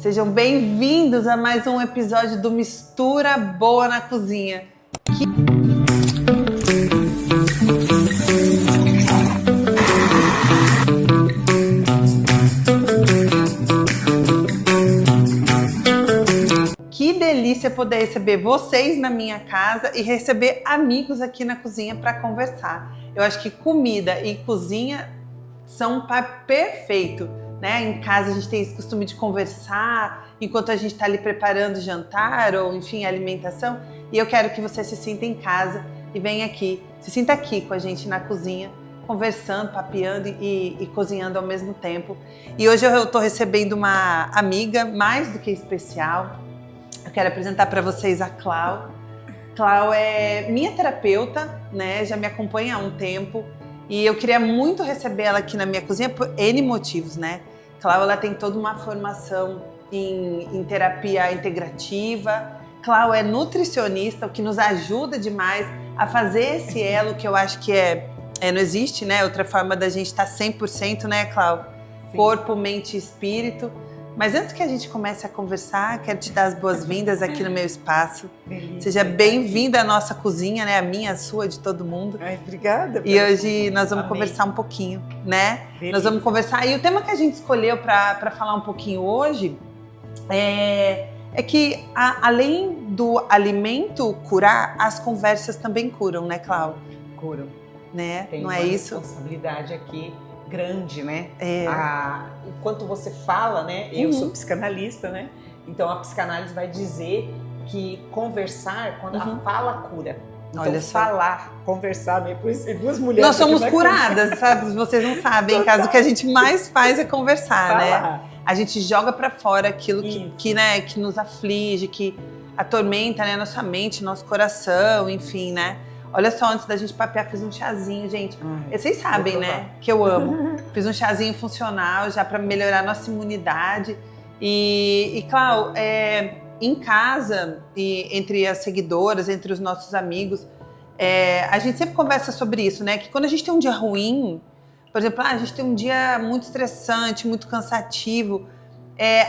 Sejam bem-vindos a mais um episódio do Mistura Boa na Cozinha. Que delícia poder receber vocês na minha casa e receber amigos aqui na cozinha para conversar. Eu acho que comida e cozinha são um par perfeito, né? Em casa a gente tem esse costume de conversar enquanto a gente está ali preparando o jantar ou, enfim, a alimentação. E eu quero que você se sinta em casa e venha aqui, se sinta aqui com a gente na cozinha, conversando, papeando e cozinhando ao mesmo tempo. E hoje eu estou recebendo uma amiga mais do que especial. Eu quero apresentar para vocês a Clau. Clau é minha terapeuta, né? Já me acompanha há um tempo. E eu queria muito receber ela aqui na minha cozinha por N motivos, né? Clau, ela tem toda uma formação em terapia integrativa. Clau é nutricionista, o que nos ajuda demais a fazer esse elo que eu acho que não existe, né? Outra forma da gente estar 100%, né, Clau? Sim. Corpo, mente e espírito. Mas antes que a gente comece a conversar, quero te dar as boas-vindas aqui no meu espaço. Delícia. Seja bem-vinda à nossa cozinha, né? A minha, a sua, de todo mundo. Ai, obrigada. E hoje nós vamos conversar um pouquinho, né? Delícia. Nós vamos conversar. E o tema que a gente escolheu para falar um pouquinho hoje é que, além do alimento curar, as conversas também curam, né, Clau? Curam. Né? Tem Não uma é isso? responsabilidade aqui grande, né? É. Enquanto você fala, né? Eu sou psicanalista, né? Então a psicanálise vai dizer que conversar, quando a fala cura. Então, olha só. Falar, conversar, né? Por isso, duas mulheres. Nós somos curadas, sabe? Vocês não sabem. Em casa, o que a gente mais faz é conversar, né? A gente joga pra fora aquilo que nos aflige, que atormenta, né, nossa mente, nosso coração, enfim, né? Olha só, antes da gente papear, fiz um chazinho, gente. Vocês sabem, né, que eu amo. Fiz um chazinho funcional já para melhorar a nossa imunidade. E Clau, em casa, e entre as seguidoras, entre os nossos amigos, a gente sempre conversa sobre isso, né? Que quando a gente tem um dia ruim, por exemplo, a gente tem um dia muito estressante, muito cansativo,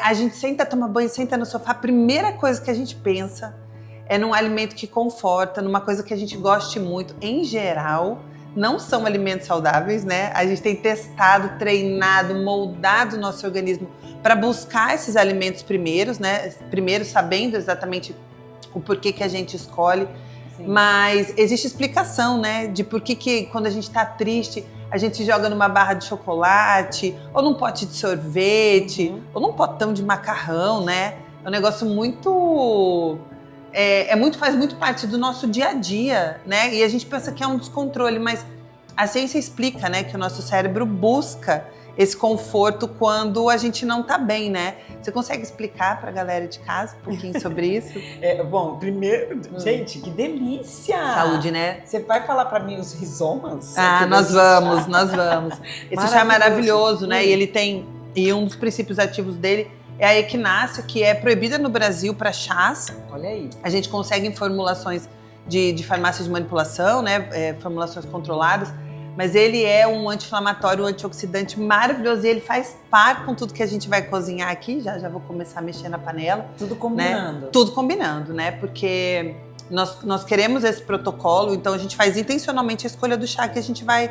a gente senta, toma banho, senta no sofá, a primeira coisa que a gente pensa é num alimento que conforta, numa coisa que a gente goste muito. Em geral, não são alimentos saudáveis, né? A gente tem testado, treinado, moldado o nosso organismo para buscar esses alimentos primeiros, né? Primeiro sabendo exatamente o porquê que a gente escolhe. Sim. Mas existe explicação, né? De por que quando a gente está triste, a gente joga numa barra de chocolate, ou num pote de sorvete, ou num potão de macarrão, né? É um negócio muito... faz muito parte do nosso dia a dia, né? E a gente pensa que é um descontrole, mas a ciência explica, né, que o nosso cérebro busca esse conforto quando a gente não tá bem, né? Você consegue explicar pra galera de casa um pouquinho sobre isso? Bom, primeiro, gente, que delícia! Saúde, né? Você vai falar pra mim os rizomas? Nós vamos. Esse chá é maravilhoso, né? E ele tem, e um dos princípios ativos dele é a equinácea, que é proibida no Brasil para chás. Olha aí. A gente consegue em formulações de farmácia de manipulação, né? Formulações controladas. Mas ele é um anti-inflamatório, um antioxidante maravilhoso. E ele faz par com tudo que a gente vai cozinhar aqui. Já vou começar a mexer na panela. Tudo combinando. Né? Tudo combinando, né? Porque nós queremos esse protocolo. Então a gente faz intencionalmente a escolha do chá que a gente vai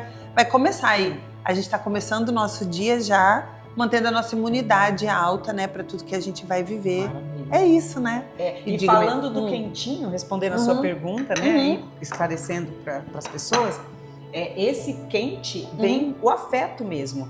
começar aí. A gente está começando o nosso dia já mantendo a nossa imunidade alta, né, para tudo que a gente vai viver. Maravilha. É isso, né? E falando do quentinho, respondendo a sua pergunta, né, e esclarecendo para as pessoas, esse quente vem o afeto mesmo.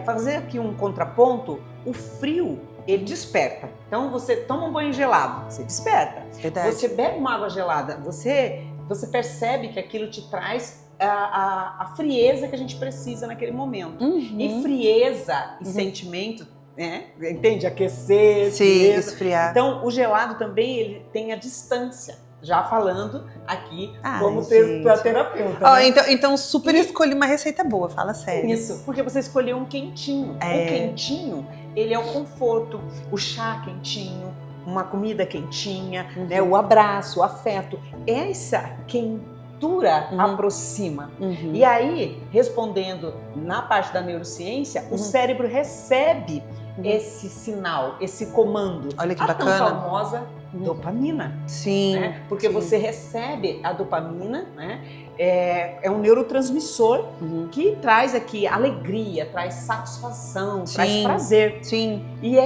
Fazer aqui um contraponto, o frio, ele desperta. Então você toma um banho gelado, você desperta. Verdade. Você bebe uma água gelada, você percebe que aquilo te traz a frieza que a gente precisa naquele momento. E frieza e sentimento, né? Entende? Aquecer, sim, frieza. Esfriar. Então, o gelado também ele tem a distância. Já falando aqui como terapeuta. Né? Então super escolhi uma receita boa, fala sério. Isso, porque você escolheu um quentinho. O quentinho, ele é o conforto, o chá quentinho, uma comida quentinha, né? O abraço, o afeto. Essa quentura aproxima. E aí, respondendo na parte da neurociência, o cérebro recebe esse sinal, esse comando. Olha que a bacana. tão famosa dopamina. Sim. Né? Porque sim. você recebe a dopamina, né? É um neurotransmissor que traz aqui alegria, traz satisfação, traz prazer. Sim. E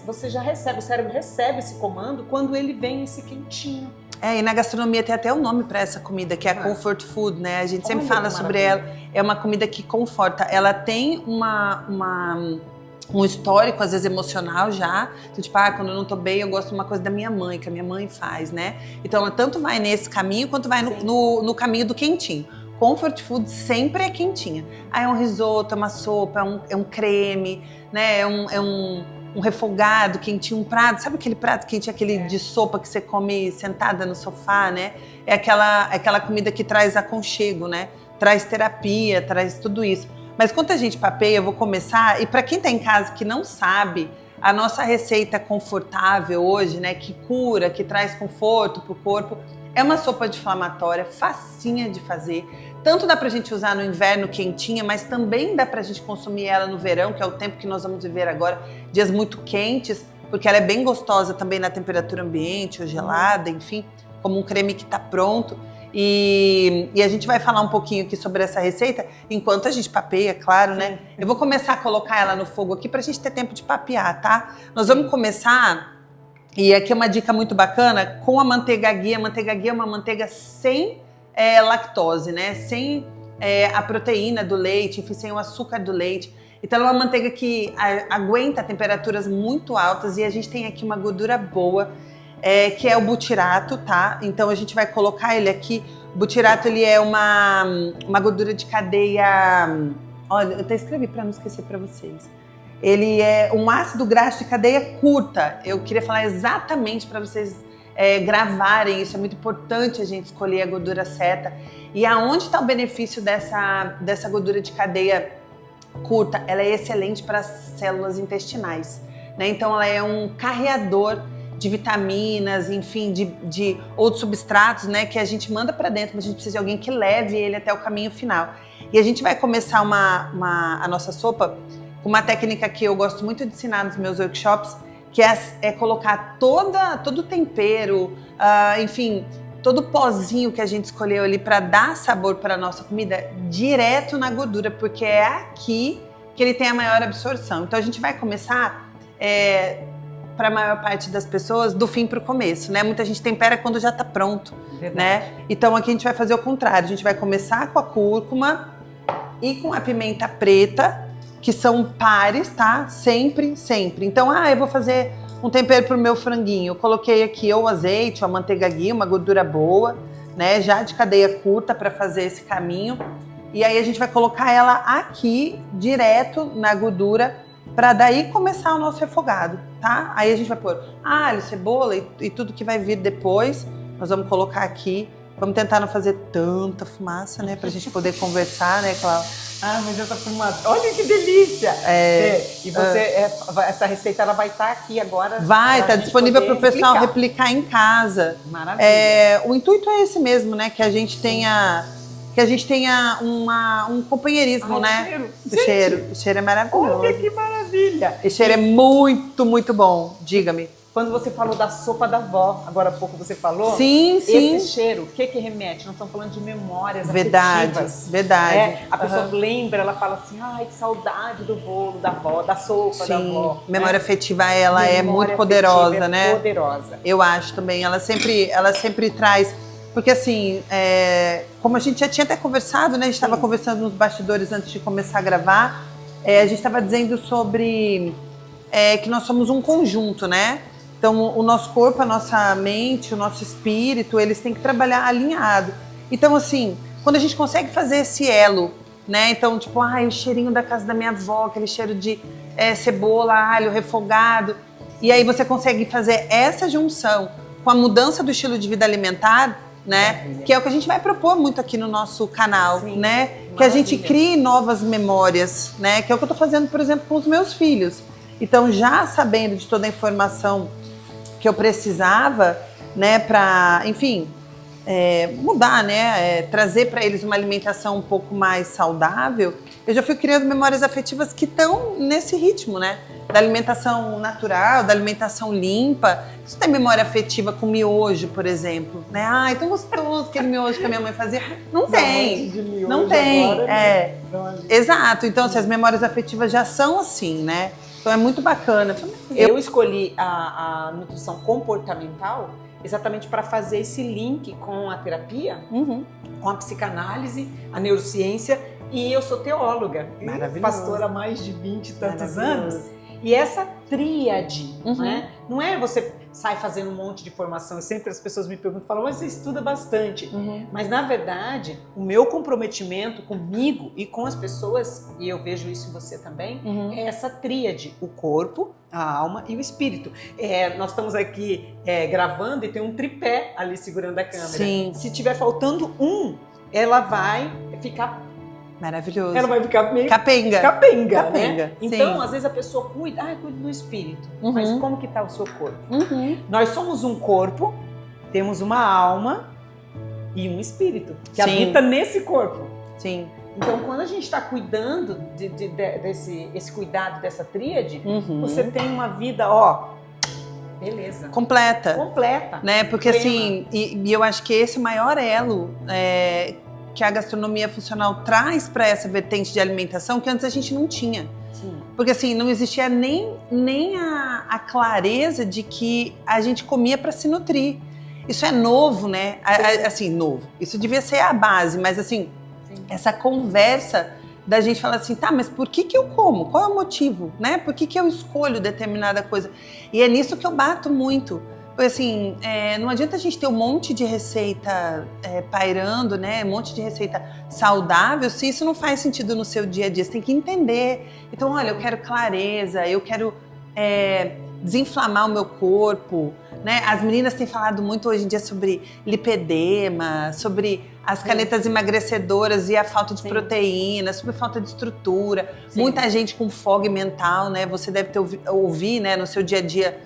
você já recebe, o cérebro recebe esse comando quando ele vem esse quentinho. E na gastronomia tem até um nome para essa comida, que é a comfort food, né? A gente sempre fala sobre ela. É uma comida que conforta. Ela tem um histórico, às vezes, emocional já. Então, tipo, quando eu não tô bem, eu gosto de uma coisa da minha mãe, que a minha mãe faz, né? Então, ela tanto vai nesse caminho, quanto vai no caminho do quentinho. Comfort food sempre é quentinha. É um risoto, é uma sopa, é um creme, né? É um refogado quentinho, um prato. Sabe aquele prato quentinho, aquele de sopa que você come sentada no sofá, né? É aquela comida que traz aconchego, né? Traz terapia, traz tudo isso. Mas quando a gente papeia, eu vou começar, e para quem tá em casa que não sabe, a nossa receita confortável hoje, né, que cura, que traz conforto pro corpo, é uma sopa anti-inflamatória, facinha de fazer. Tanto dá pra gente usar no inverno quentinha, mas também dá pra gente consumir ela no verão, que é o tempo que nós vamos viver agora, dias muito quentes, porque ela é bem gostosa também na temperatura ambiente ou gelada, enfim, como um creme que tá pronto. E a gente vai falar um pouquinho aqui sobre essa receita, enquanto a gente papeia, claro, né? Eu vou começar a colocar ela no fogo aqui pra gente ter tempo de papear, tá? Nós vamos começar, e aqui é uma dica muito bacana, com a manteiga ghee. A manteiga ghee é uma manteiga sem lactose, né? Sem a proteína do leite, enfim, sem o açúcar do leite. Então ela é uma manteiga que aguenta temperaturas muito altas, e a gente tem aqui uma gordura boa, que é o butirato, tá? Então a gente vai colocar ele aqui. O butirato, ele é uma gordura de cadeia... Olha, eu até escrevi para não esquecer para vocês. Ele é um ácido graxo de cadeia curta. Eu queria falar exatamente para vocês gravarem isso. É muito importante a gente escolher a gordura certa. E aonde está o benefício dessa gordura de cadeia curta? Ela é excelente para as células intestinais, né? Então ela é um carreador de vitaminas, enfim, de outros substratos, né, que a gente manda para dentro, mas a gente precisa de alguém que leve ele até o caminho final. E a gente vai começar a nossa sopa com uma técnica que eu gosto muito de ensinar nos meus workshops, que é colocar todo o tempero, enfim, todo o pozinho que a gente escolheu ali para dar sabor para a nossa comida direto na gordura, porque é aqui que ele tem a maior absorção. Então a gente vai começar... para a maior parte das pessoas, do fim para o começo, né? Muita gente tempera quando já está pronto, né? Então aqui a gente vai fazer o contrário. A gente vai começar com a cúrcuma e com a pimenta preta, que são pares, tá? Sempre, sempre. Então, eu vou fazer um tempero pro meu franguinho. Eu coloquei aqui ou azeite, ou a manteiga ghee, uma gordura boa, né? Já de cadeia curta para fazer esse caminho. E aí a gente vai colocar ela aqui, direto na gordura, para daí começar o nosso refogado, tá? Aí a gente vai pôr alho, cebola e tudo que vai vir depois. Nós vamos colocar aqui. Vamos tentar não fazer tanta fumaça, né? Pra gente poder conversar, né, Cláudia? Mas essa fumaça, olha que delícia! E você, essa receita, ela vai estar aqui agora. Vai, tá disponível para o pessoal replicar em casa. Maravilha. O intuito é esse mesmo, né? Que a gente tenha... um companheirismo, né? O cheiro é maravilhoso. Olha que maravilha! O cheiro é muito, muito bom. Diga-me. Quando você falou da sopa da avó, agora há pouco você falou. Sim, sim. Esse cheiro, o que remete? Nós estamos falando de memórias afetivas. Verdade. A pessoa lembra, ela fala assim, ai, que saudade do bolo da avó, da sopa da avó. Memória afetiva, ela é muito poderosa, né? Poderosa. Eu acho também. Ela sempre traz... Porque assim, como a gente já tinha até conversado, né? A gente estava conversando nos bastidores antes de começar a gravar. A gente estava dizendo sobre que nós somos um conjunto, né? Então, o nosso corpo, a nossa mente, o nosso espírito, eles têm que trabalhar alinhado. Então, assim, quando a gente consegue fazer esse elo, né? Então, tipo, o cheirinho da casa da minha avó, aquele cheiro de cebola, alho, refogado. E aí você consegue fazer essa junção com a mudança do estilo de vida alimentar, né? Que é o que a gente vai propor muito aqui no nosso canal, né? Que a gente crie novas memórias, né? Que é o que eu tô fazendo, por exemplo, com os meus filhos. Então, já sabendo de toda a informação que eu precisava, né, para, enfim, mudar, né, trazer para eles uma alimentação um pouco mais saudável, eu já fui criando memórias afetivas que estão nesse ritmo, né, da alimentação natural, da alimentação limpa. Você tem memória afetiva com miojo, por exemplo, né? Ai, tão gostoso aquele miojo que a minha mãe fazia. Não tem, não tem. Exato, então assim, as memórias afetivas já são assim, né? Então é muito bacana. Eu escolhi a nutrição comportamental exatamente para fazer esse link com a terapia, com a psicanálise, a neurociência, e eu sou teóloga, pastora há mais de 20 e tantos anos. E essa tríade, né? Não é você sai fazendo um monte de formação, e sempre as pessoas me perguntam, falam, mas você estuda bastante. Mas na verdade, o meu comprometimento comigo e com as pessoas, e eu vejo isso em você também, é essa tríade, o corpo, a alma e o espírito. Nós estamos aqui gravando e tem um tripé ali segurando a câmera. Sim. Se tiver faltando um, ela vai ficar... Maravilhoso. Ela vai ficar meio capenga, né? Então, às vezes a pessoa cuida do espírito. Mas como que tá o seu corpo? Nós somos um corpo, temos uma alma e um espírito que habita nesse corpo. Sim. Então, quando a gente está cuidando desse cuidado dessa tríade, você tem uma vida, beleza. Completa. Né? Porque assim, e eu acho que esse é o maior elo que a gastronomia funcional traz para essa vertente de alimentação que antes a gente não tinha. Sim. Porque assim, não existia nem a clareza de que a gente comia para se nutrir. Isso é novo, né? Assim, novo. Isso devia ser a base, mas assim, essa conversa da gente falar assim, tá, mas por que eu como? Qual é o motivo, né? Por que eu escolho determinada coisa? E é nisso que eu bato muito. Porque assim, não adianta a gente ter um monte de receita pairando, né? Um monte de receita saudável, se isso não faz sentido no seu dia a dia. Você tem que entender. Então, olha, eu quero clareza, eu quero desinflamar o meu corpo, né? As meninas têm falado muito hoje em dia sobre lipedema, sobre as canetas emagrecedoras e a falta de proteína, sobre falta de estrutura. Muita gente com fog mental, né? Você deve ter ouvido, né, no seu dia a dia,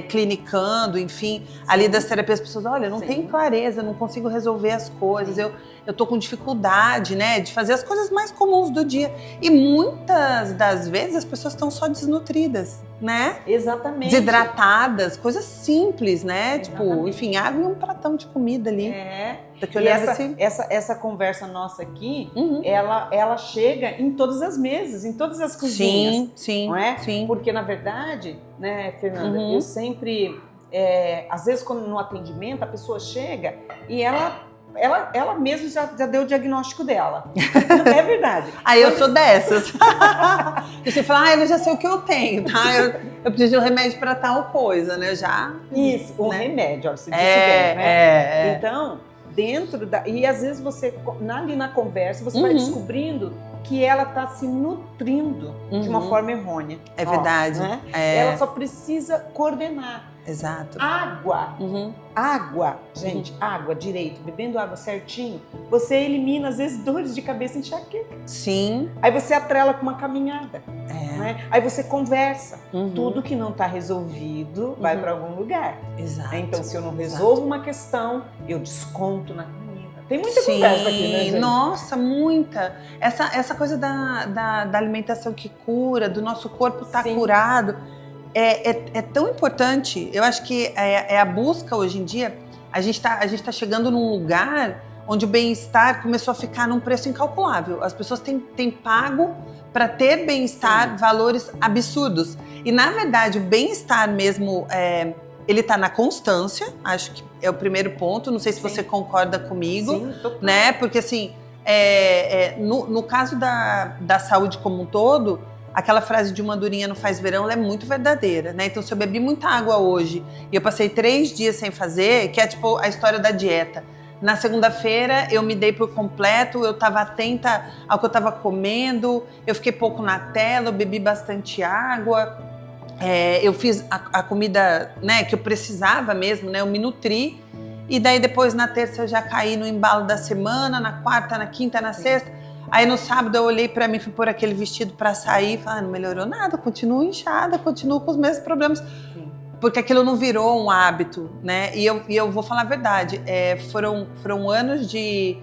clinicando, enfim, ali das terapias, as pessoas, olha, eu não tenho clareza, eu não consigo resolver as coisas, eu tô com dificuldade, né, de fazer as coisas mais comuns do dia. E muitas das vezes as pessoas estão só desnutridas, né? Exatamente. Desidratadas, coisas simples, né? Tipo, enfim, água e um pratão de comida ali. E essa conversa nossa aqui, ela chega em todas as mesas, em todas as cozinhas. Sim, não é? Sim. Porque, na verdade, né, Fernanda, eu sempre... às vezes, quando no atendimento, a pessoa chega e ela mesma já deu o diagnóstico dela. É verdade. Aí eu sou dessas. Você fala, eu já sei o que eu tenho, tá? Eu preciso de um remédio para tal coisa, né? Isso, um remédio, olha, você disse bem, né? Então, e às vezes você, ali na conversa, você vai descobrindo que ela está se nutrindo de uma forma errônea. É verdade. Né? Ela só precisa coordenar. Exato. Água, gente, água direito, bebendo água certinho, você elimina às vezes dores de cabeça e enxaqueca. Sim. Aí você atrela com uma caminhada. Né? Aí você conversa. Tudo que não está resolvido vai para algum lugar. Exato. Então, se eu não resolvo uma questão, eu desconto na comida. Tem muita conversa aqui, né, gente? Nossa, muita. Essa coisa da alimentação que cura, do nosso corpo estar curado. É tão importante. Eu acho que a busca hoje em dia, a gente tá chegando num lugar onde o bem-estar começou a ficar num preço incalculável. As pessoas têm pago para ter bem-estar valores absurdos. E na verdade o bem-estar mesmo, ele tá na constância, acho que é o primeiro ponto. Não sei se você concorda comigo. Sim, total. Né? Porque assim, no caso da saúde como um todo, aquela frase de uma durinha não faz verão, ela é muito verdadeira, né? Então, se eu bebi muita água hoje e eu passei 3 dias sem fazer, que é tipo a história da dieta. Na segunda-feira, eu me dei por completo, eu estava atenta ao que eu estava comendo, eu fiquei pouco na tela, eu bebi bastante água, eu fiz a comida, né, que eu precisava mesmo, né? Eu me nutri. E daí, depois, na terça, eu já caí no embalo da semana, na quarta, na quinta, na sexta. Aí no sábado eu olhei pra mim, fui pôr aquele vestido pra sair e falei, não melhorou nada, continuo inchada, continuo com os mesmos problemas. Sim. Porque aquilo não virou um hábito, né? E eu vou falar a verdade, foram anos de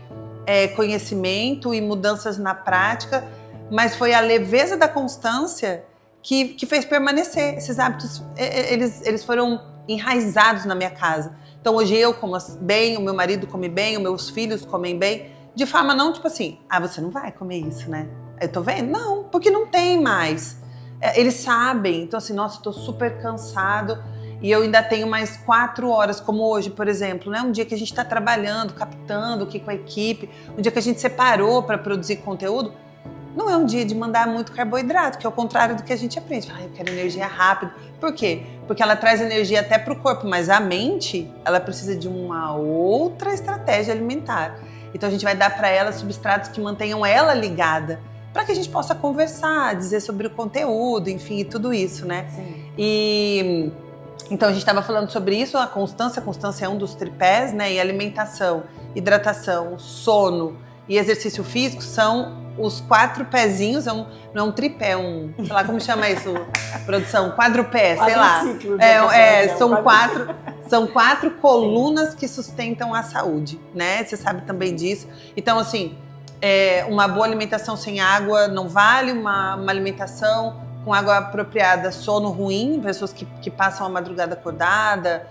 conhecimento e mudanças na prática, mas foi a leveza da constância que fez permanecer. Esses hábitos, eles foram enraizados na minha casa. Então hoje eu como bem, o meu marido come bem, os meus filhos comem bem, de forma não tipo assim, você não vai comer isso, né? Eu tô vendo? Não, porque não tem mais. Eles sabem, então assim, nossa, eu tô super cansado e eu ainda tenho mais 4 horas, como hoje, por exemplo, né? Um dia que a gente tá trabalhando, captando aqui com a equipe, um dia que a gente separou para produzir conteúdo, não é um dia de mandar muito carboidrato, que é o contrário do que a gente aprende. Eu quero energia rápido. Por quê? Porque ela traz energia até pro corpo, mas a mente, ela precisa de uma outra estratégia alimentar. Então a gente vai dar para ela substratos que mantenham ela ligada, para que a gente possa conversar, dizer sobre o conteúdo, enfim, e tudo isso, né? Sim. E então a gente estava falando sobre isso, a constância é um dos tripés, né? E alimentação, hidratação, sono e exercício físico são os 4 pezinhos, não é um tripé, sei lá, como chama isso, produção? Quadrupé, sei lá. São 4 colunas que sustentam a saúde, né? Você sabe também disso. Então, assim, uma boa alimentação sem água não vale, uma alimentação com água apropriada, sono ruim, pessoas que passam a madrugada acordada,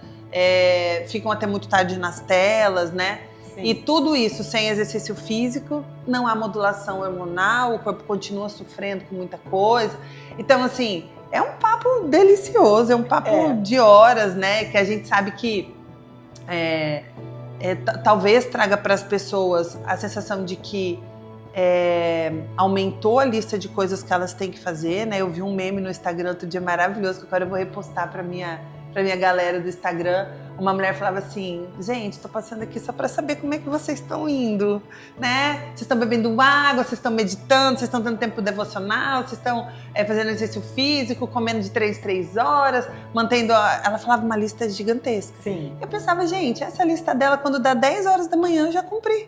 ficam até muito tarde nas telas, né? Sim. E tudo isso sem exercício físico, não há modulação hormonal, o corpo continua sofrendo com muita coisa. Então, assim, é um papo delicioso, é um papo de horas, né? Que a gente sabe que talvez traga para as pessoas a sensação de que aumentou a lista de coisas que elas têm que fazer, né? Eu vi um meme no Instagram outro dia maravilhoso, que agora eu vou repostar para minha galera do Instagram. Uma mulher falava assim, gente, tô passando aqui só para saber como é que vocês estão indo, né? Vocês estão bebendo água, vocês estão meditando, vocês estão tendo tempo devocional, vocês estão fazendo exercício físico, comendo de 3 horas, mantendo... Ela falava uma lista gigantesca. Sim. Eu pensava, gente, essa lista dela, quando dá 10 horas da manhã, eu já cumpri.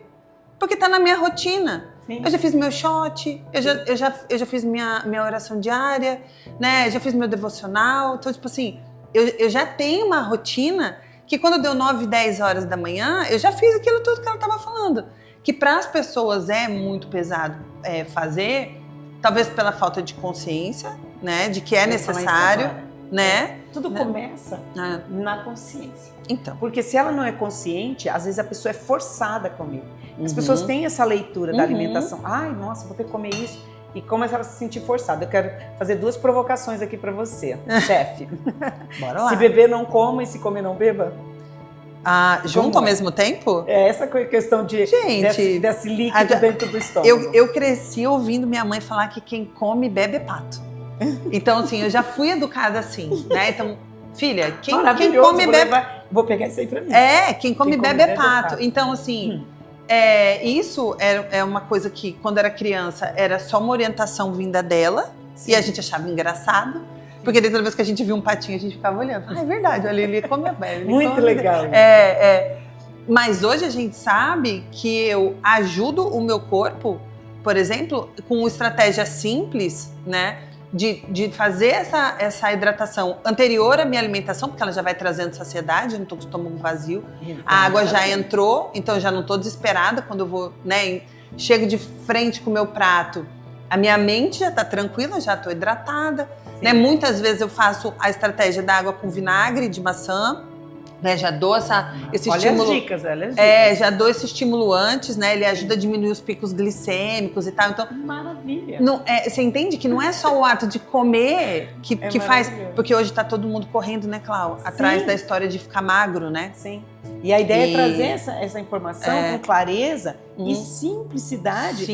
Porque tá na minha rotina. Sim. Eu já fiz meu shot, eu já fiz minha oração diária, né? Eu já fiz meu devocional. Então, tipo assim, eu já tenho uma rotina que quando deu 9, 10 horas da manhã, eu já fiz aquilo tudo que ela estava falando. Que para as pessoas é muito pesado fazer, talvez pela falta de consciência, né? De que é necessário, né? Tudo começa na consciência. Então. Porque se ela não é consciente, às vezes a pessoa é forçada a comer. As pessoas têm essa leitura da alimentação. Ai, nossa, vou ter que comer isso. E começa a se sentir forçada. Eu quero fazer 2 provocações aqui pra você, chefe. Bora lá. Se beber, não coma, e se comer, não beba? Junto ao mesmo tempo? Essa questão de desse líquido dentro do estômago. Eu cresci ouvindo minha mãe falar que quem come e bebe é pato. Então, assim, eu já fui educada assim, né? Então, filha, quem come e bebe... Vou pegar isso aí pra mim. Quem come e bebe é pato. Então, assim... isso é uma coisa que, quando era criança, era só uma orientação vinda dela. Sim. E a gente achava engraçado. Porque toda vez que a gente via um patinho, a gente ficava olhando. É verdade, olha, ele come a bebe. Muito legal. Mas hoje a gente sabe que eu ajudo o meu corpo, por exemplo, com estratégia simples, né? De fazer essa hidratação anterior à minha alimentação, porque ela já vai trazendo saciedade, eu não estou com o estômago vazio. Exatamente. A água já entrou, então eu já não estou desesperada quando eu vou, né? Chego de frente com o meu prato, a minha mente já está tranquila, já estou hidratada. Né? Muitas vezes eu faço a estratégia da água com vinagre de maçã, né? Já dou esse estímulo. Olha as dicas. Já dou esse estímulo antes, né? Ele ajuda a diminuir os picos glicêmicos e tal. Então, maravilha. Você entende que não é só o ato de comer que faz. Porque hoje tá todo mundo correndo, né, Clau? Atrás da história de ficar magro, né? Sim. E a ideia é trazer essa informação com clareza e simplicidade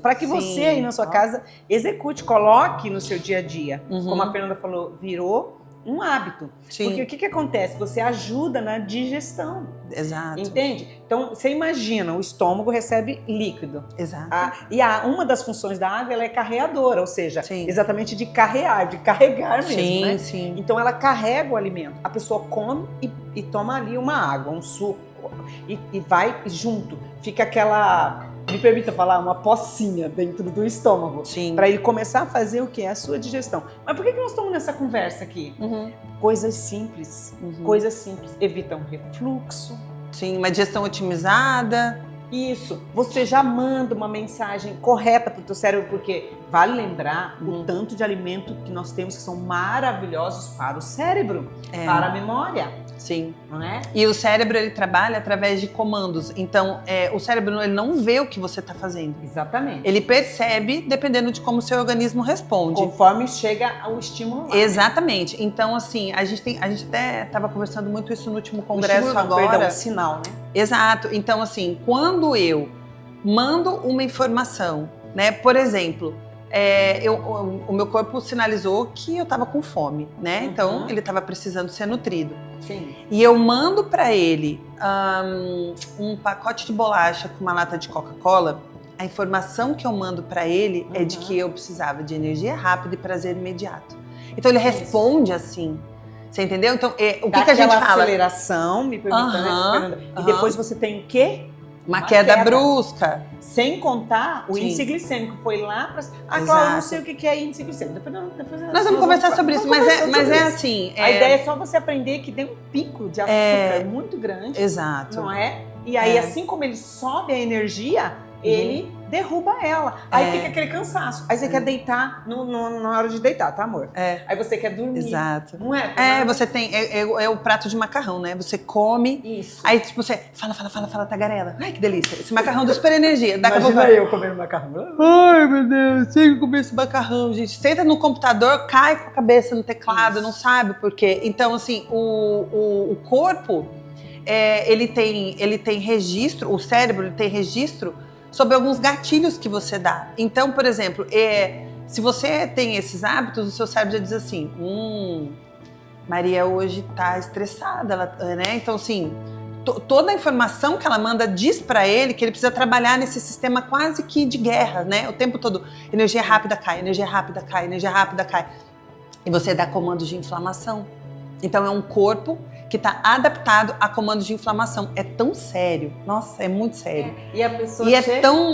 para que você aí na sua casa execute, coloque no seu dia a dia. Como a Fernanda falou, virou um hábito. Sim. Porque o que acontece? Você ajuda na digestão. Exato. Entende? Então, você imagina, o estômago recebe líquido. Exato. E uma das funções da água, ela é carreadora, ou seja, exatamente de carregar mesmo, né? Sim. Então, ela carrega o alimento. A pessoa come e toma ali uma água, um suco, e vai junto. Fica aquela... Me permita falar, uma pocinha dentro do estômago. Sim. Para ele começar a fazer o que? A sua digestão. Mas por que nós estamos nessa conversa aqui? Coisas simples. Coisas simples. Evitam refluxo. Sim, uma digestão otimizada. Isso, você já manda uma mensagem correta para o teu cérebro, porque vale lembrar o tanto de alimento que nós temos que são maravilhosos para o cérebro, para a memória. Sim. Não é? E o cérebro, ele trabalha através de comandos. Então, o cérebro, ele não vê o que você está fazendo. Exatamente. Ele percebe, dependendo de como o seu organismo responde. Conforme chega ao estímulo lá. Exatamente. Então, assim, a gente até estava conversando muito isso no último congresso agora. Perdão, sinal, né? Exato. Então, assim, quando eu mando uma informação, né? Por exemplo, o meu corpo sinalizou que eu estava com fome, né? Então, ele estava precisando ser nutrido. Sim. E eu mando para ele um pacote de bolacha com uma lata de Coca-Cola. A informação que eu mando para ele é de que eu precisava de energia rápida e prazer imediato. Então, ele responde assim. Você entendeu? Então, o que a gente fala? Aceleração, me perguntando, e depois você tem o quê? Uma queda brusca. Sem contar o índice glicêmico. Foi lá para... Claro, eu não sei o que é índice glicêmico. Depois nós vamos conversar sobre isso, mas é assim... A ideia é só você aprender que tem um pico de açúcar muito grande. Exato. Não é? E aí, assim como ele sobe a energia, ele derruba ela. Aí fica aquele cansaço. Aí você quer deitar na hora de deitar, tá, amor? Aí você quer dormir. Exato. Não é? Você tem... É o prato de macarrão, né? Você come... Isso. Aí, tipo, você... Fala, tagarela. Ai, que delícia. Esse macarrão deu super energia. Imagina eu comendo macarrão. Ai, meu Deus. Sei que comer esse macarrão, gente. Senta no computador, cai com a cabeça no teclado, não sabe por quê. Então, assim, o corpo... ele tem registro... O cérebro, ele tem registro sobre alguns gatilhos que você dá. Então, por exemplo, se você tem esses hábitos, o seu cérebro já diz assim, Maria hoje tá estressada, né? Então, assim, toda a informação que ela manda diz para ele que ele precisa trabalhar nesse sistema quase que de guerra, né? O tempo todo, energia rápida cai, energia rápida cai, energia rápida cai. E você dá comandos de inflamação. Então, é um corpo que está adaptado a comandos de inflamação. É tão sério. Nossa, é muito sério. E a pessoa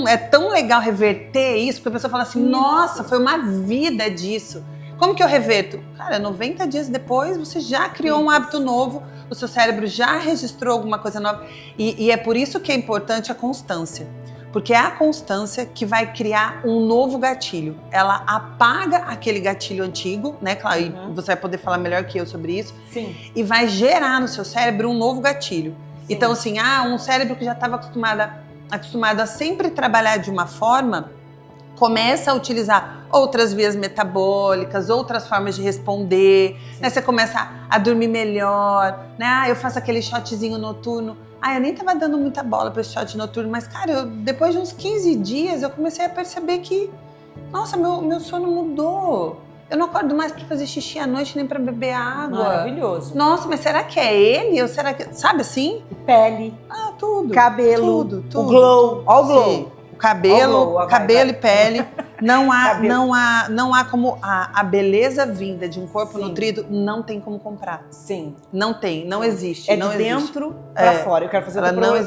é tão legal reverter isso, porque a pessoa fala assim, nossa, foi uma vida disso. Como que eu reverto? Cara, 90 dias depois, você já criou um hábito novo, o seu cérebro já registrou alguma coisa nova. E é por isso que é importante a constância. Porque é a constância que vai criar um novo gatilho. Ela apaga aquele gatilho antigo, né, claro, e você vai poder falar melhor que eu sobre isso. Sim. E vai gerar no seu cérebro um novo gatilho. Sim. Então, assim, um cérebro que já estava acostumado a sempre trabalhar de uma forma, começa a utilizar outras vias metabólicas, outras formas de responder, né? Você começa a dormir melhor, né? Eu faço aquele shotzinho noturno. Eu nem tava dando muita bola para esse shot noturno, mas, cara, depois de uns 15 dias, eu comecei a perceber que, nossa, meu sono mudou. Eu não acordo mais para fazer xixi à noite, nem para beber água. Maravilhoso. Nossa, mas será que é ele? Ou será que... Sabe assim? Pele. Tudo. Cabelo. Tudo. O glow. Ó o glow. Sim. O cabelo, e pele. Não há como a beleza vinda de um corpo nutrido, não tem como comprar. Sim. Não tem, não existe. É de dentro para fora. Eu quero fazer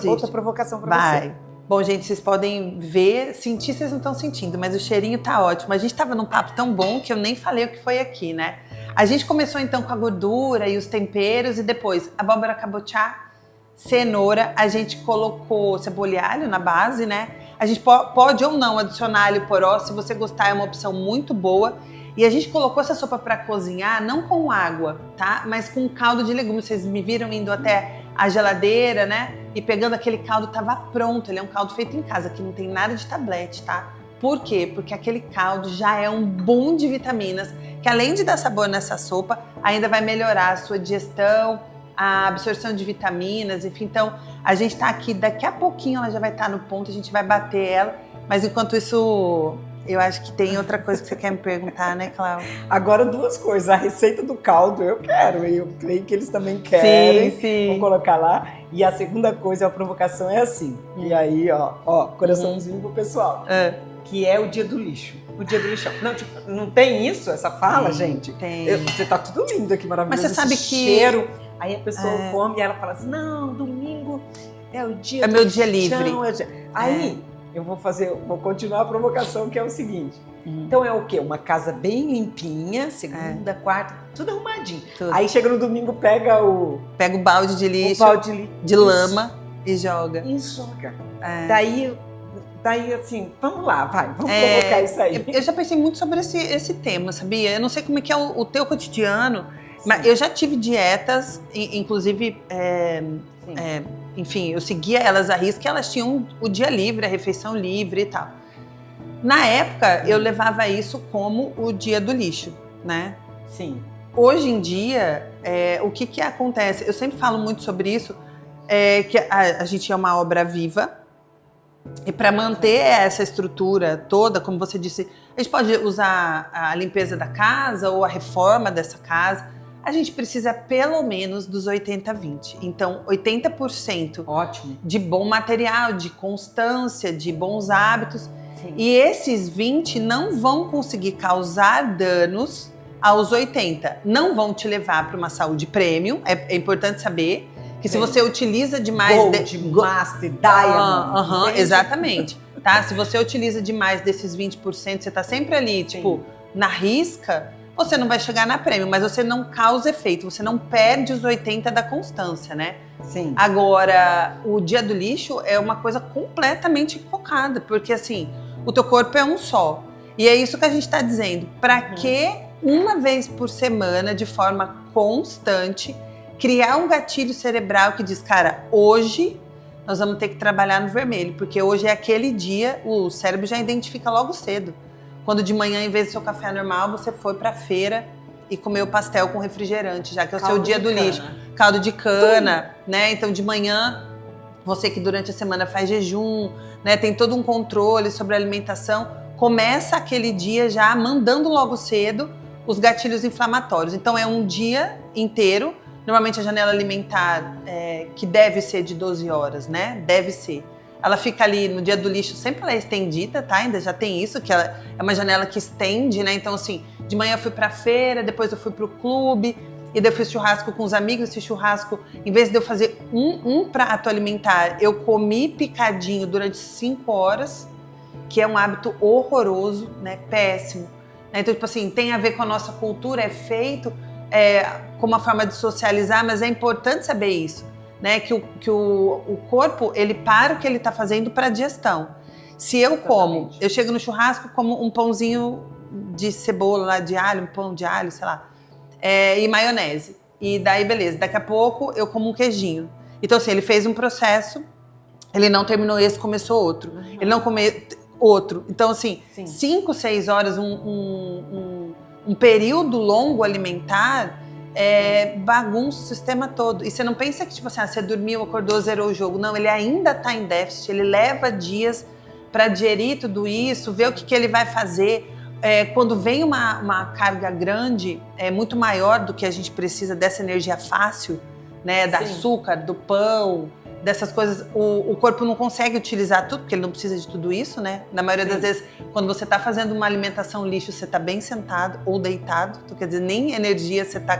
outra provocação para você. Bom, gente, vocês podem ver, sentir, vocês não estão sentindo, mas o cheirinho tá ótimo. A gente tava num papo tão bom que eu nem falei o que foi aqui, né? A gente começou então com a gordura e os temperos e depois abóbora cabotiá, cenoura, a gente colocou cebola e alho na base, né? A gente pode ou não adicionar alho poró, se você gostar é uma opção muito boa. E a gente colocou essa sopa para cozinhar, não com água, tá? Mas com caldo de legumes. Vocês me viram indo até a geladeira, né? E pegando aquele caldo, tava pronto. Ele é um caldo feito em casa, que não tem nada de tablete, tá? Por quê? Porque aquele caldo já é um boom de vitaminas, que além de dar sabor nessa sopa, ainda vai melhorar a sua digestão, a absorção de vitaminas, enfim. Então, a gente tá aqui, daqui a pouquinho ela já vai estar no ponto, a gente vai bater ela. Mas enquanto isso... Eu acho que tem outra coisa que você quer me perguntar, né, Cláudia? Agora, duas coisas. A receita do caldo eu quero, e eu creio que eles também querem. Sim. Vou colocar lá. E a segunda coisa, a provocação é assim. E aí, ó, coraçãozinho pro pessoal. Que é o dia do lixo. O dia do lixão. Não, tipo, não tem isso, essa fala, gente? Tem. Você tá tudo lindo aqui, maravilhoso. Mas você sabe esse que... cheiro. Aí a pessoa come e ela fala assim, não, domingo é o dia do meu dia livre. Aí... Eu vou continuar a provocação, que é o seguinte. Então é o quê? Uma casa bem limpinha, segunda, quarta, tudo arrumadinho. Tudo. Aí chega no domingo, pega o balde de lixo, de lama. E joga. E joga. Daí, assim, vamos lá, vamos colocar isso aí. Eu já pensei muito sobre esse tema, sabia? Eu não sei como é que é o teu cotidiano, mas eu já tive dietas, inclusive, enfim, eu seguia elas à risca, elas tinham o dia livre, a refeição livre e tal. Na época, eu levava isso como o dia do lixo, né? Sim. Hoje em dia, o que acontece? Eu sempre falo muito sobre isso, que a gente é uma obra viva, e para manter essa estrutura toda, como você disse, a gente pode usar a limpeza da casa ou a reforma dessa casa, a gente precisa pelo menos dos 80-20. Então, 80% ótimo, de bom material, de constância, de bons hábitos. Sim. E esses 20 não vão conseguir causar danos aos 80. Não vão te levar para uma saúde premium, é importante saber. Que se você utiliza demais... Gold, Master, Diamond. Exatamente. Tá? Se você utiliza demais desses 20%, você tá sempre ali, tipo, na risca, você não vai chegar na prêmio, mas você não causa efeito, você não perde os 80% da constância, né? Sim. Agora, o dia do lixo é uma coisa completamente focada, porque assim, o teu corpo é um só. E é isso que a gente tá dizendo. Pra que uma vez por semana, de forma constante, criar um gatilho cerebral que diz, cara, hoje nós vamos ter que trabalhar no vermelho, porque hoje é aquele dia, o cérebro já identifica logo cedo. Quando de manhã, em vez do seu café normal, você foi pra feira e comeu pastel com refrigerante, já que é o seu dia do lixo. Caldo de cana, né? Então de manhã, você que durante a semana faz jejum, né? Tem todo um controle sobre a alimentação, começa aquele dia já mandando logo cedo os gatilhos inflamatórios. Então é um dia inteiro. Normalmente a janela alimentar, que deve ser de 12 horas, né? Deve ser. Ela fica ali no dia do lixo, sempre ela é estendida, tá? Ainda já tem isso, que ela é uma janela que estende, né? Então, assim, de manhã eu fui pra feira, depois eu fui pro clube, e daí eu fiz churrasco com os amigos. Esse churrasco, em vez de eu fazer um prato alimentar, eu comi picadinho durante 5 horas, que é um hábito horroroso, né? Péssimo. Então, tipo assim, tem a ver com a nossa cultura, é feito... como uma forma de socializar, mas é importante saber isso, né? Que o corpo, ele para o que ele está fazendo para digestão. Se eu como, eu chego no churrasco, como um pãozinho de cebola, de alho, um pão de alho, sei lá, e maionese. E daí, beleza, daqui a pouco eu como um queijinho. Então, assim, ele fez um processo, ele não terminou esse, começou outro. Ele não comeu outro. Então, assim, 5, 6 horas, um período longo alimentar bagunça o sistema todo. E você não pensa que, tipo assim, você dormiu, acordou, zerou o jogo. Não, ele ainda está em déficit, ele leva dias para digerir tudo isso, ver o que ele vai fazer. Quando vem uma carga grande, muito maior do que a gente precisa dessa energia fácil, né, do açúcar, do pão, dessas coisas, o corpo não consegue utilizar tudo, porque ele não precisa de tudo isso, né? Na maioria das vezes, quando você está fazendo uma alimentação lixo, você está bem sentado ou deitado, então, quer dizer, nem energia você está,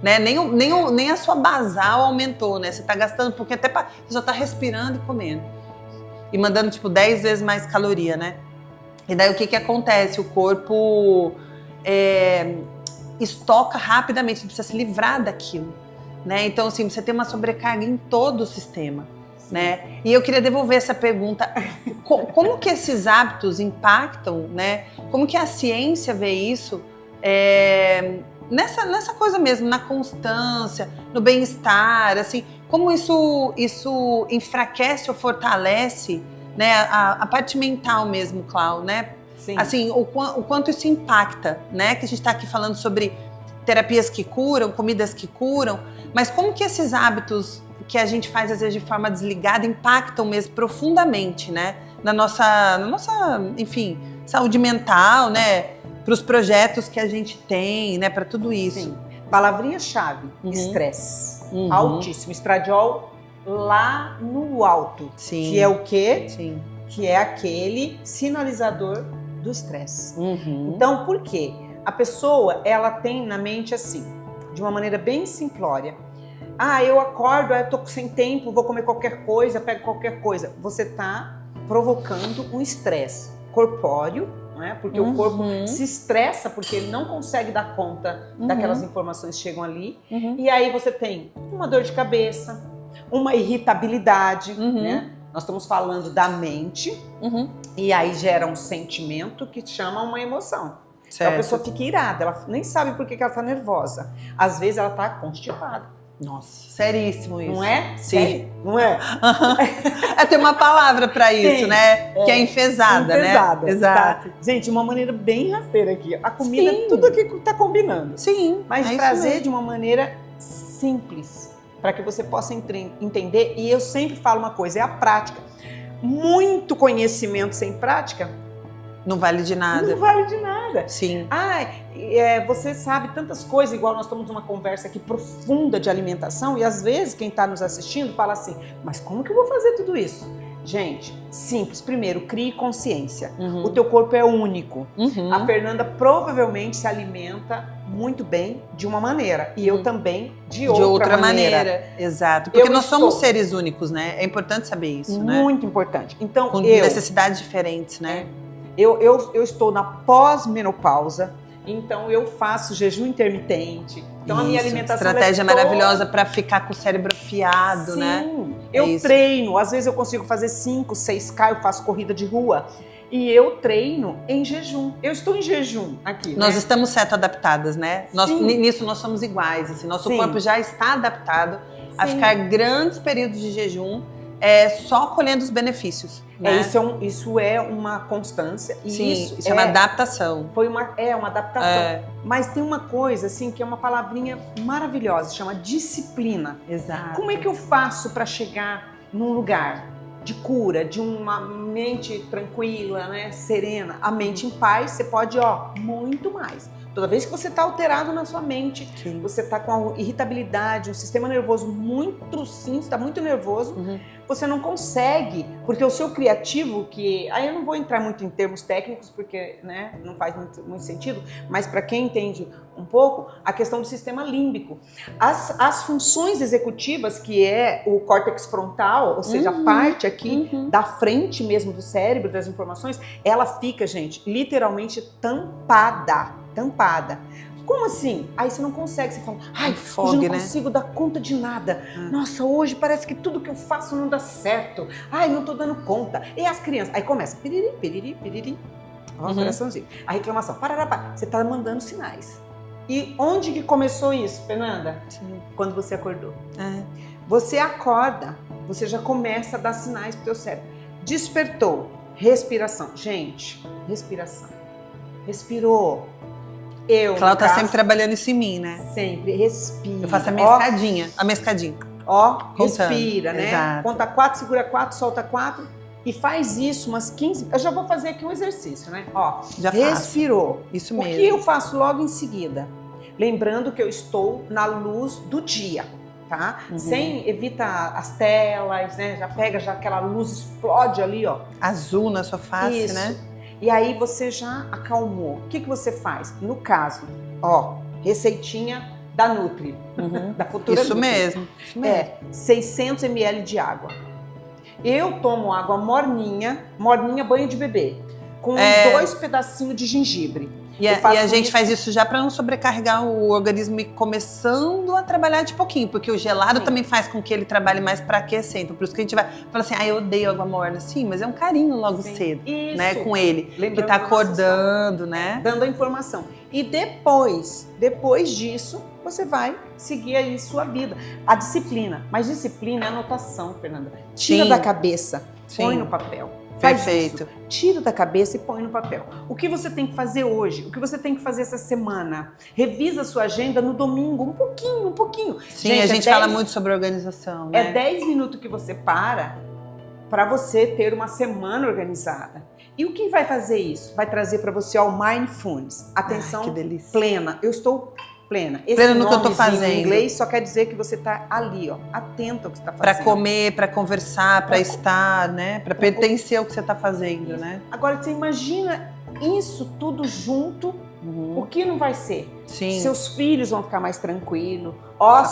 né? Nem a sua basal aumentou, né? Você está gastando, porque até você já está respirando e comendo. E mandando, tipo, 10 vezes mais caloria, né? E daí o que acontece? O corpo estoca rapidamente, precisa se livrar daquilo. Né? Então, assim, você tem uma sobrecarga em todo o sistema, né? E eu queria devolver essa pergunta, como que esses hábitos impactam, né? Como que a ciência vê isso nessa coisa mesmo, na constância, no bem-estar, assim, como isso enfraquece ou fortalece, né, a parte mental mesmo, Clau, né? Sim. Assim, o quanto isso impacta, né? Que a gente está aqui falando sobre terapias que curam, comidas que curam, mas como que esses hábitos que a gente faz às vezes de forma desligada impactam mesmo profundamente, né, na nossa, enfim, saúde mental, né, para os projetos que a gente tem, né, para tudo isso. Sim. Palavrinha-chave: estresse. Altíssimo, estradiol lá no alto. Sim. Que é o quê? Sim. Que é aquele sinalizador do estresse. Então, por quê? A pessoa, ela tem na mente assim, de uma maneira bem simplória. Eu acordo, eu tô sem tempo, vou comer qualquer coisa, pego qualquer coisa. Você tá provocando um estresse corpóreo, né? Porque o corpo se estressa porque ele não consegue dar conta daquelas informações que chegam ali. E aí você tem uma dor de cabeça, uma irritabilidade, né? Nós estamos falando da mente, e aí gera um sentimento que chama uma emoção. Então a pessoa fica irada, ela nem sabe por que ela está nervosa. Às vezes ela está constipada. Nossa, seríssimo isso. Não é? Sim. Sério? Não é? Tem uma palavra pra isso, né? Que é enfesada, né? Exato. Tá? Gente, de uma maneira bem rasteira aqui. A comida, tudo aqui tá combinando. Sim. Mas trazer de uma maneira simples, para que você possa entender. E eu sempre falo uma coisa, é a prática. Muito conhecimento sem prática não vale de nada. Não vale de nada. Sim. Você sabe tantas coisas, igual nós estamos numa conversa aqui profunda de alimentação, e às vezes quem está nos assistindo fala assim, mas como que eu vou fazer tudo isso? Gente, simples. Primeiro, crie consciência. O teu corpo é único. A Fernanda provavelmente se alimenta muito bem de uma maneira, e eu também de outra maneira. Exato. Porque nós somos seres únicos, né? É importante saber isso, né? Muito importante. Então, com necessidades diferentes, né? Eu estou na pós-menopausa, então eu faço jejum intermitente. Então a minha alimentação estratégia maravilhosa para ficar com o cérebro afiado, né? Eu treino, às vezes eu consigo fazer 5, 6K, eu faço corrida de rua. E eu treino em jejum. Eu estou em jejum aqui. Nós estamos adaptadas, né? Nisso nós somos iguais. Assim, nosso corpo já está adaptado a ficar grandes períodos de jejum. Só colhendo os benefícios. Né? Isso é uma constância. E isso é uma adaptação. Uma adaptação. Mas tem uma coisa, assim, que é uma palavrinha maravilhosa, chama disciplina. Exato. Como é que eu faço para chegar num lugar de cura, de uma mente tranquila, né, serena? A mente em paz, você pode, muito mais. Toda vez que você está alterado na sua mente, você está com irritabilidade, um sistema nervoso muito está muito nervoso, você não consegue, porque o seu criativo, aí eu não vou entrar muito em termos técnicos, porque, né, não faz muito sentido, mas para quem entende um pouco, a questão do sistema límbico. As funções executivas, que é o córtex frontal, ou seja, a parte aqui da frente mesmo do cérebro, das informações, ela fica, gente, literalmente tampada. Como assim? Aí você não consegue, você fala, hoje eu não consigo dar conta de nada. Nossa, hoje parece que tudo que eu faço não dá certo. Não tô dando conta. E as crianças? Aí começa, piriri. Ó, coraçãozinho. A reclamação, parará. Você tá mandando sinais. E onde que começou isso, Fernanda? Quando você acordou. Você acorda, você já começa a dar sinais pro teu cérebro. Despertou, respiração. Gente, respiração. Respirou. Cláudia tá sempre trabalhando isso em mim, né? Sempre, respira. Eu faço a minha escadinha. Respira, né? Exato. Conta 4, segura 4, solta 4 e faz isso umas 15. Eu já vou fazer aqui um exercício, né? Já respirou. Faço. Isso mesmo. O que eu faço logo em seguida? Lembrando que eu estou na luz do dia, tá? Evita as telas, né? Já pega, aquela luz explode ali, azul na sua face, isso. Né? E aí você já acalmou. O que você faz? No caso, receitinha da Nutri, da Futura Isso Nutri. Mesmo. 600 ml de água. Eu tomo água morninha banho de bebê, com 2 pedacinhos de gengibre. E a gente faz isso já para não sobrecarregar o organismo e começando a trabalhar de pouquinho, porque o gelado também faz com que ele trabalhe mais para aquecer. Então, por isso que a gente vai falar assim, eu odeio água morna. Sim, mas é um carinho logo cedo, né, com ele. Lembrando que tá acordando, né? Dando a informação. E depois disso, você vai seguir aí sua vida. A disciplina. Mas disciplina é anotação, Fernanda. Tira da cabeça, põe no papel. Perfeito. Tira da cabeça e põe no papel. O que você tem que fazer hoje? O que você tem que fazer essa semana? Revisa a sua agenda no domingo, um pouquinho. Sim, a gente fala muito sobre organização, né? 10 minutos que você para você ter uma semana organizada. E o que vai fazer isso? Vai trazer para você o mindfulness, atenção plena. Eu estou plena. Plena no que eu tô fazendo. Em inglês só quer dizer que você tá ali, atento ao que você tá fazendo. Para comer, para conversar, para estar, né? Para pertencer ao que você tá fazendo, né? Agora, você imagina isso tudo junto, o que não vai ser? Sim. Seus filhos vão ficar mais tranquilos.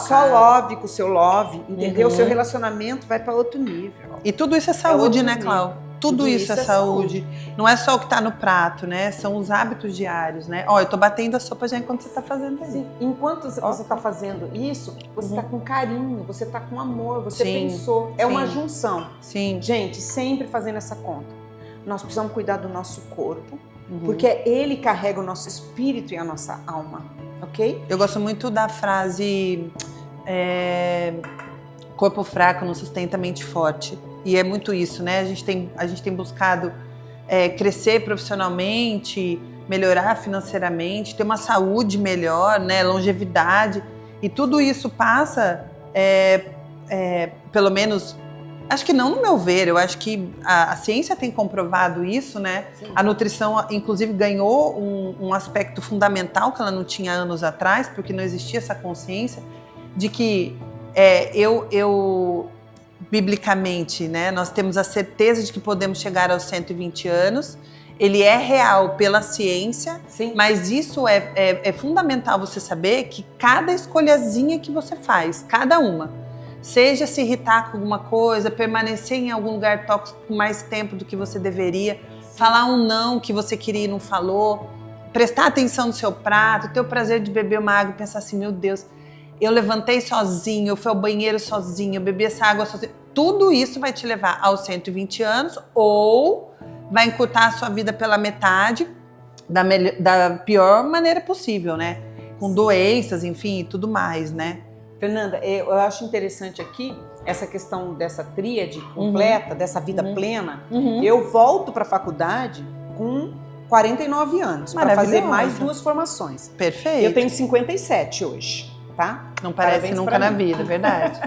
Só love com o seu love, entendeu? O seu relacionamento vai para outro nível. E tudo isso é saúde, né, Clau? Tudo isso é saúde. Não é só o que está no prato, né? São os hábitos diários, né? Ó, eu tô batendo a sopa já enquanto você tá fazendo aí. Sim. Enquanto você tá fazendo isso, você tá com carinho, você tá com amor, você pensou. É uma junção. Sim. Gente, sempre fazendo essa conta. Nós precisamos cuidar do nosso corpo, porque ele carrega o nosso espírito e a nossa alma, ok? Eu gosto muito da frase corpo fraco não sustenta mente forte. E é muito isso, né? A gente tem buscado crescer profissionalmente, melhorar financeiramente, ter uma saúde melhor, né? Longevidade. E tudo isso passa, pelo menos, acho que não no meu ver, eu acho que a ciência tem comprovado isso, né? Sim. A nutrição, inclusive, ganhou um aspecto fundamental que ela não tinha anos atrás, porque não existia essa consciência de que biblicamente, né, nós temos a certeza de que podemos chegar aos 120 anos. Ele é real pela ciência, sim, mas isso é fundamental você saber que cada escolhazinha que você faz, cada uma, seja se irritar com alguma coisa, permanecer em algum lugar tóxico por mais tempo do que você deveria, falar um não que você queria e não falou, prestar atenção no seu prato, ter o prazer de beber uma água e pensar assim, meu Deus, eu levantei sozinho, eu fui ao banheiro sozinho, eu bebi essa água sozinho. Tudo isso vai te levar aos 120 anos ou vai encurtar a sua vida pela metade da pior maneira possível, né? Com doenças, enfim, e tudo mais, né? Fernanda, eu acho interessante aqui essa questão dessa tríade completa, dessa vida plena. Eu volto para a faculdade com 49 anos para fazer mais 2 formações. Perfeito. Eu tenho 57 hoje, tá? Não parece Parabéns nunca na vida, é verdade.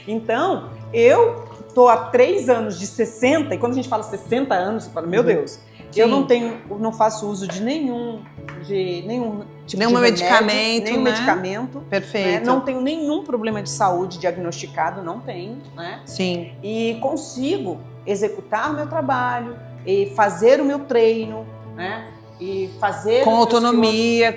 Então, eu tô há 3 anos de 60, e quando a gente fala 60 anos, você fala, meu Deus, eu não faço uso de nenhum tipo de medicamento, nenhum medicamento. Perfeito. Né? Não tenho nenhum problema de saúde diagnosticado, não tenho, né? Sim. E consigo executar o meu trabalho e fazer o meu treino, né? E fazer com autonomia,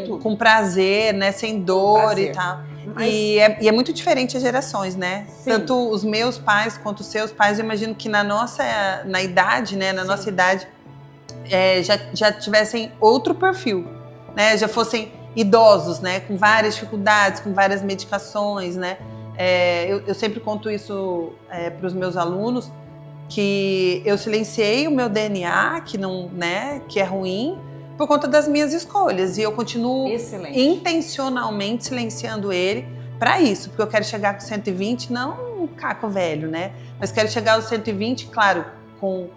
tudo. Com prazer, né? Sem dor e tal. Mas... E é muito diferente as gerações, né? Sim. Tanto os meus pais quanto os seus pais, eu imagino que na idade, né? Na nossa idade, já tivessem outro perfil, né? Já fossem idosos, né? Com várias dificuldades, com várias medicações, né? Eu sempre conto isso para os meus alunos, que eu silenciei o meu DNA, que é ruim, por conta das minhas escolhas. E eu continuo intencionalmente silenciando ele para isso, porque eu quero chegar com 120, não um caco velho, né? Mas quero chegar aos 120, claro, com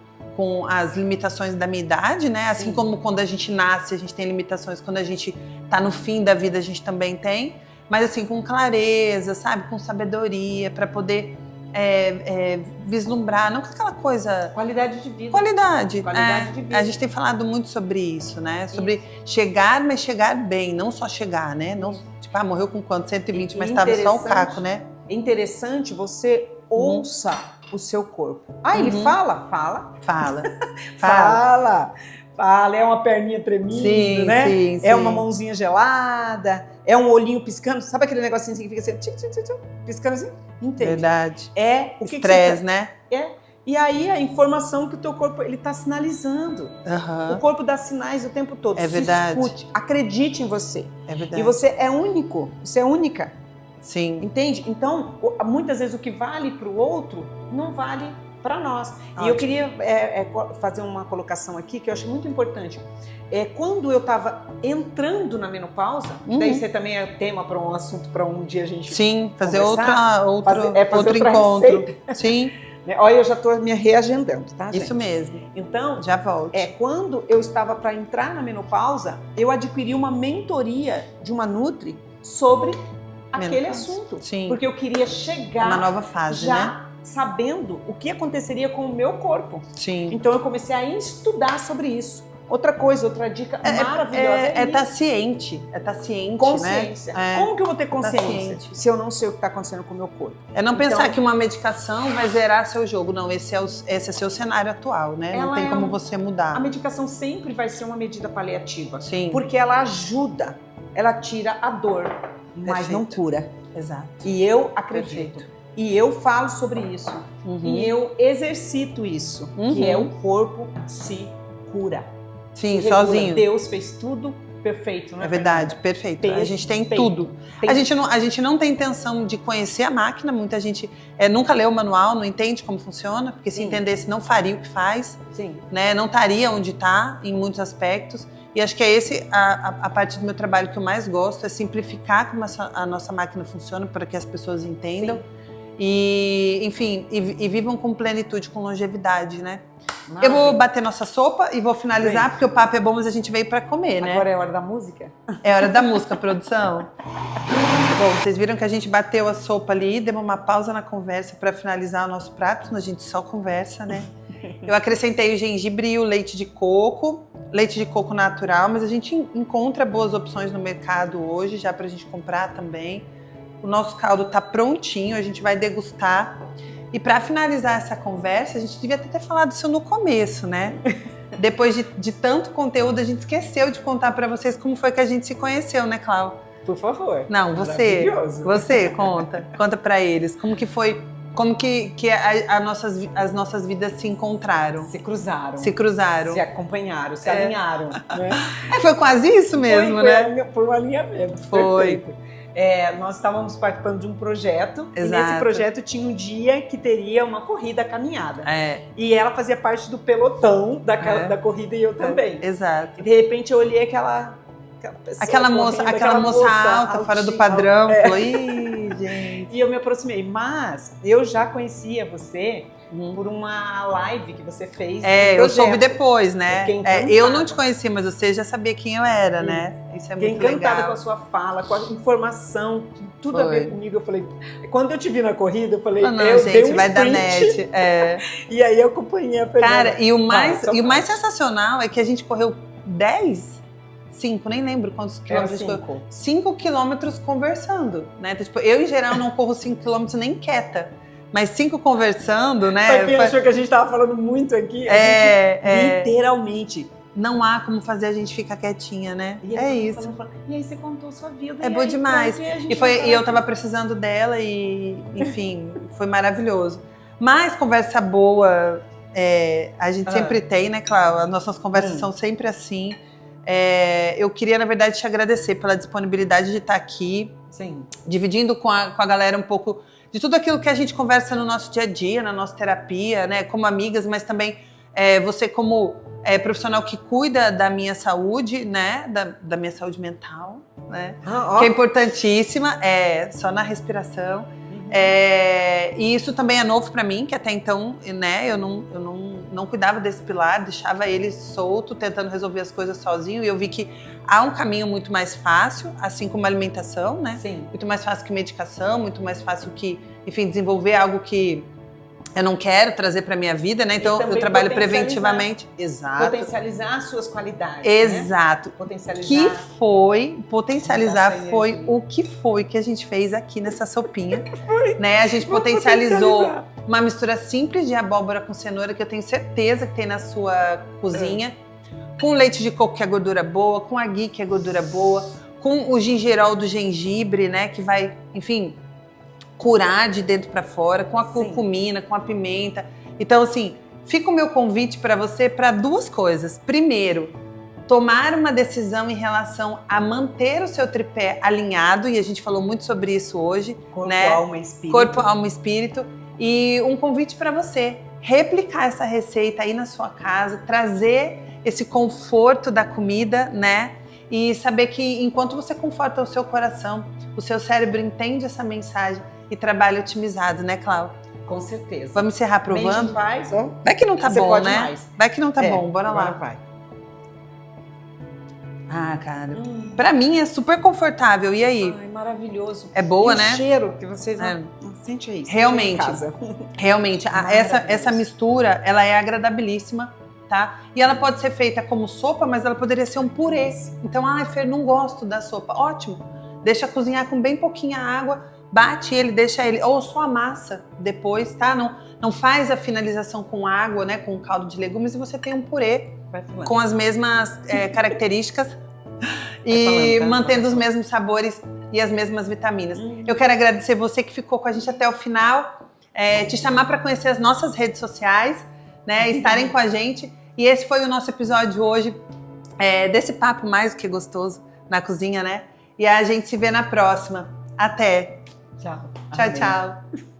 as limitações da minha idade, né? Assim como quando a gente nasce, a gente tem limitações, quando a gente tá no fim da vida, a gente também tem. Mas assim, com clareza, sabe? Com sabedoria, para poder... vislumbrar, não com aquela coisa... Qualidade de vida. Qualidade de vida. A gente tem falado muito sobre isso, né? Sobre chegar, mas chegar bem, não só chegar, né? Não, tipo, morreu com quanto? 120, mas estava só o caco, né? É interessante você ouça o seu corpo. Ele fala? Fala, é uma perninha tremendo, né? Sim, é uma mãozinha gelada, é um olhinho piscando. Sabe aquele negocinho assim que fica assim, piscando assim? Entende? Verdade. O que estresse, né? E aí a informação que o teu corpo ele tá sinalizando. O corpo dá sinais o tempo todo. É verdade. Escute, acredite em você. É verdade. E você é único, você é única. Sim. Entende? Então, muitas vezes o que vale para o outro não vale para nós. Ótimo. E eu queria fazer uma colocação aqui que eu acho muito importante. Quando eu estava entrando na menopausa, daí você também é tema para um assunto para um dia a gente fazer outro outra encontro. Receita. Sim. Olha, eu já estou me reagendando, tá, gente? Isso mesmo. Então, já volto. Quando eu estava para entrar na menopausa, eu adquiri uma mentoria de uma Nutri sobre aquele assunto. Sim. Porque eu queria chegar uma nova fase, né? Sabendo o que aconteceria com o meu corpo. Sim. Então eu comecei a estudar sobre isso. Outra coisa, maravilhosa. Tá ciente. Tá ciente, consciência. Né? Como que eu vou ter consciência se eu não sei o que está acontecendo com o meu corpo? Não pensar que uma medicação vai zerar seu jogo. Não, esse é seu cenário atual, né? Não tem como você mudar. A medicação sempre vai ser uma medida paliativa. Sim. Porque ela ajuda, ela tira a dor, mas não cura. Exato. E eu acredito E eu falo sobre isso. E eu exercito isso, que é o corpo se cura. Sim, se regula. sozinho. Deus fez tudo perfeito, não é? É verdade, perfeito. A gente tem tudo. A gente não tem intenção de conhecer a máquina, muita gente nunca leu o manual, não entende como funciona, porque se entendesse não faria o que faz, né? Não estaria onde está em muitos aspectos. E acho que é a parte do meu trabalho que eu mais gosto, é simplificar como a nossa máquina funciona para que as pessoas entendam. E, enfim, e vivam com plenitude, com longevidade, né? Maravilha. Eu vou bater nossa sopa e vou finalizar, porque o papo é bom, mas a gente veio pra comer, né? Agora é hora da música? É hora da música, produção. Bom, vocês viram que a gente bateu a sopa ali, demos uma pausa na conversa pra finalizar o nosso prato, senão a gente só conversa, né? Eu acrescentei o gengibre e o leite de coco natural, mas a gente encontra boas opções no mercado hoje, já pra gente comprar também. O nosso caldo tá prontinho, a gente vai degustar. E para finalizar essa conversa, a gente devia ter falado isso no começo, né? Depois de tanto conteúdo, a gente esqueceu de contar para vocês como foi que a gente se conheceu, né, Clau? Por favor. Não, você conta para eles como que foi, como que as nossas vidas se encontraram. Se cruzaram. Se acompanharam, se alinharam. Né? Foi quase isso mesmo, né? Foi um alinhamento. Foi. Perfeito. Nós estávamos participando de um projeto. Exato. E nesse projeto tinha um dia que teria uma corrida caminhada. E ela fazia parte do pelotão da corrida e eu também. Exato. E de repente eu olhei aquela pessoa aquela moça alta, fora do padrão. Falou, ih, gente. E eu me aproximei. Mas eu já conhecia você por uma live que você fez. Eu soube depois, né? Eu não te conheci, mas você já sabia quem eu era, né? Isso é muito legal. Fiquei encantada com a sua fala, com a informação, tudo a ver comigo. Eu falei, quando eu te vi na corrida, eu falei, eu gente, dei um vai dar sprint. net. E aí eu acompanhei a Fernanda. Cara, e o mais sensacional é que a gente correu 5, nem lembro quantos quilômetros. 5 quilômetros conversando, né? Então, tipo, eu, em geral, não corro 5 quilômetros nem quieta. Mas 5 conversando, né? Pra quem achou que a gente tava falando muito aqui, a gente literalmente... Não há como fazer a gente ficar quietinha, né? E isso. E aí você contou sua vida. É bom demais. E eu tava precisando dela e, enfim, foi maravilhoso. Mas conversa boa, a gente sempre tem, né, Cláudia? As nossas conversas são sempre assim. Eu queria, na verdade, te agradecer pela disponibilidade de estar aqui. Sim. Dividindo com a galera um pouco de tudo aquilo que a gente conversa no nosso dia a dia, na nossa terapia, né? Como amigas, mas também você como profissional que cuida da minha saúde, né? Da minha saúde mental, né? Que é importantíssima, só na respiração. E isso também é novo para mim, que até então, né? Eu não cuidava desse pilar, deixava ele solto, tentando resolver as coisas sozinho. E eu vi que há um caminho muito mais fácil, assim como a alimentação, né? Sim. Muito mais fácil que medicação, muito mais fácil que, enfim, desenvolver algo que eu não quero trazer para minha vida, né? Então eu trabalho preventivamente. Exato. Potencializar as suas qualidades. Exato. Né? Potencializar. Potencializar foi o que foi que a gente fez aqui nessa sopinha. Né? A gente potencializou uma mistura simples de abóbora com cenoura, que eu tenho certeza que tem na sua cozinha. Com leite de coco, que é gordura boa, com a ghee, que é gordura boa, com o gingerol do gengibre, né? Que vai, enfim, curar de dentro para fora, com a curcumina, com a pimenta. Então, assim, fica o meu convite para você para 2 coisas. Primeiro, tomar uma decisão em relação a manter o seu tripé alinhado, e a gente falou muito sobre isso hoje. Corpo, né? alma e espírito. Corpo, alma e espírito. E um convite para você replicar essa receita aí na sua casa, trazer esse conforto da comida, né? E saber que enquanto você conforta o seu coração, o seu cérebro entende essa mensagem e trabalha otimizado, né, Cláudia? Com certeza. Vamos encerrar provando? Vai que não tá você bom, pode né? Mais. Vai que não tá bom, bora lá. Vai. Ah, cara, pra mim é super confortável. E aí? Ai, maravilhoso. É boa, e né? O cheiro que vocês sente aí. Realmente, essa mistura, ela é agradabilíssima, tá? E ela pode ser feita como sopa, mas ela poderia ser um purê. Então, Fer, não gosto da sopa. Ótimo. Deixa cozinhar com bem pouquinha água, bate ele, deixa ele, ou só amassa depois, tá? Não faz a finalização com água, né? Com caldo de legumes, e você tem um purê com as mesmas características e mantendo os mesmos sabores e as mesmas vitaminas. Eu quero agradecer você que ficou com a gente até o final, te chamar para conhecer as nossas redes sociais, né, estarem com a gente. E esse foi o nosso episódio hoje, desse papo mais do que gostoso na cozinha, né? E a gente se vê na próxima. Até! Tchau. Tchau, tchau.